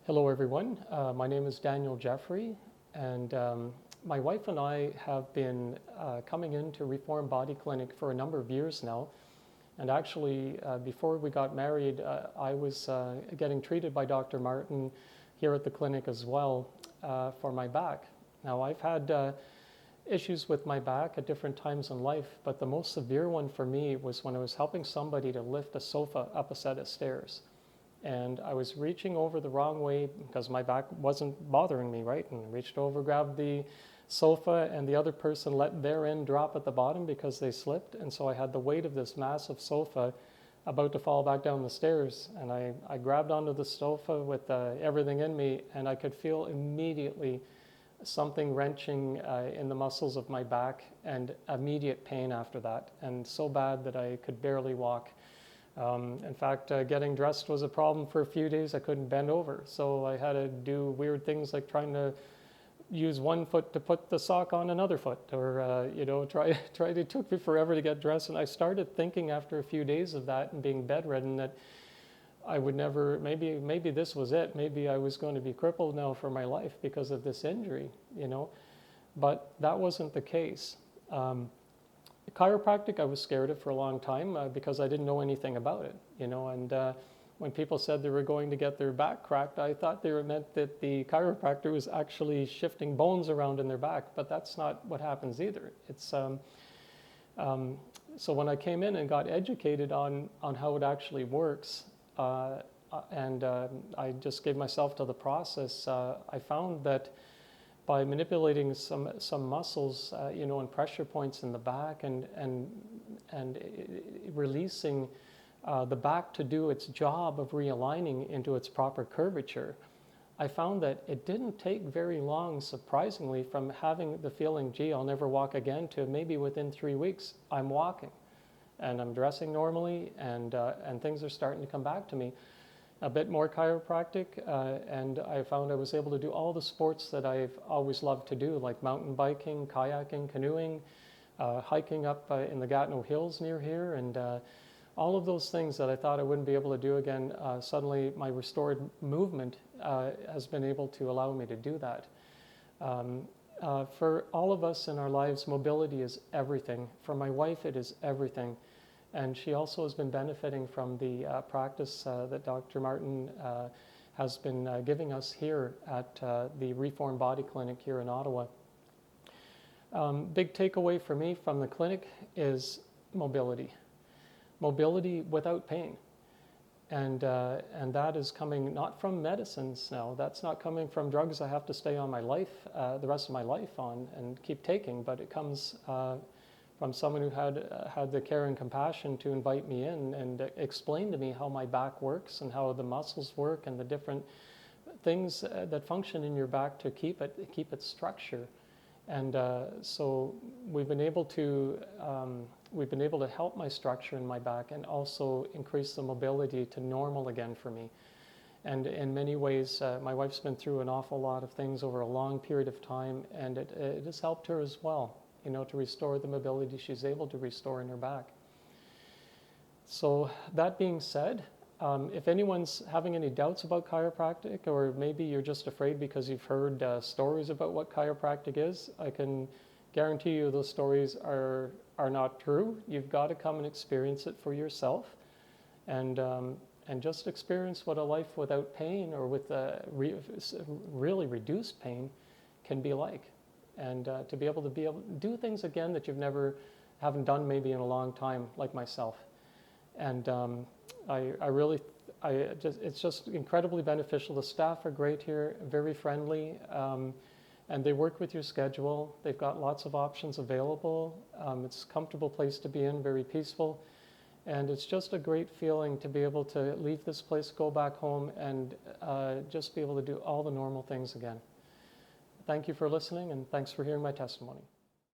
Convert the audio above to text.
Hello, everyone. My name is Daniel Jeffrey, and my wife and I have been coming into Reform Body Clinic for a number of years now. And actually, before we got married, I was getting treated by Dr. Martin here at the clinic as well for my back. Now, I've had issues with my back at different times in life, but the most severe one for me was when I was helping somebody to lift a sofa up a set of stairs. And I was reaching over the wrong way because my back wasn't bothering me, right? And I reached over, grabbed the sofa, and the other person let their end drop at the bottom because they slipped. And so I had the weight of this massive sofa about to fall back down the stairs. And I grabbed onto the sofa with everything in me, and I could feel immediately something wrenching in the muscles of my back and immediate pain after that. And so bad that I could barely walk. In fact, getting dressed was a problem for a few days. I couldn't bend over. So I had to do weird things like trying to use one foot to put the sock on another foot, or, it took me forever to get dressed. And I started thinking after a few days of that and being bedridden that I would never, maybe this was it. Maybe I was going to be crippled now for my life because of this injury, But that wasn't the case. Chiropractic, I was scared of for a long time because I didn't know anything about it, and when people said they were going to get their back cracked, I thought they meant that the chiropractor was actually shifting bones around in their back, but that's not what happens either. It's so when I came in and got educated on how it actually works, and I just gave myself to the process, I found that by manipulating some muscles, and pressure points in the back, and releasing the back to do its job of realigning into its proper curvature, I found that it didn't take very long, surprisingly, from having the feeling, gee, I'll never walk again, to maybe within 3 weeks, I'm walking, and I'm dressing normally, and things are starting to come back to me. A bit more chiropractic, and I found I was able to do all the sports that I've always loved to do, like mountain biking, kayaking, canoeing, hiking up in the Gatineau Hills near here, and all of those things that I thought I wouldn't be able to do again. Suddenly my restored movement has been able to allow me to do that. For all of us in our lives, mobility is everything. For my wife, it is everything. And she also has been benefiting from the practice that Dr. Martin has been giving us here at the Reform Body Clinic here in Ottawa. Big takeaway for me from the clinic is mobility. Mobility without pain. And that is coming not from medicines now. That's not coming from drugs I have to stay on my life, the rest of my life on and keep taking, but it comes from someone who had the care and compassion to invite me in and explain to me how my back works and how the muscles work and the different things that function in your back to keep its structure. And so we've been able to help my structure in my back and also increase the mobility to normal again for me. And in many ways, my wife's been through an awful lot of things over a long period of time, and it has helped her as well, to restore the mobility she's able to restore in her back. So that being said, if anyone's having any doubts about chiropractic, or maybe you're just afraid because you've heard stories about what chiropractic is, I can guarantee you those stories are not true. You've got to come and experience it for yourself, and just experience what a life without pain or with really reduced pain can be like. And to be able to do things again that you've haven't done maybe in a long time, like myself. And it's just incredibly beneficial. The staff are great here, very friendly, and they work with your schedule. They've got lots of options available. It's a comfortable place to be in, very peaceful. And it's just a great feeling to be able to leave this place, go back home, and just be able to do all the normal things again. Thank you for listening, and thanks for hearing my testimony.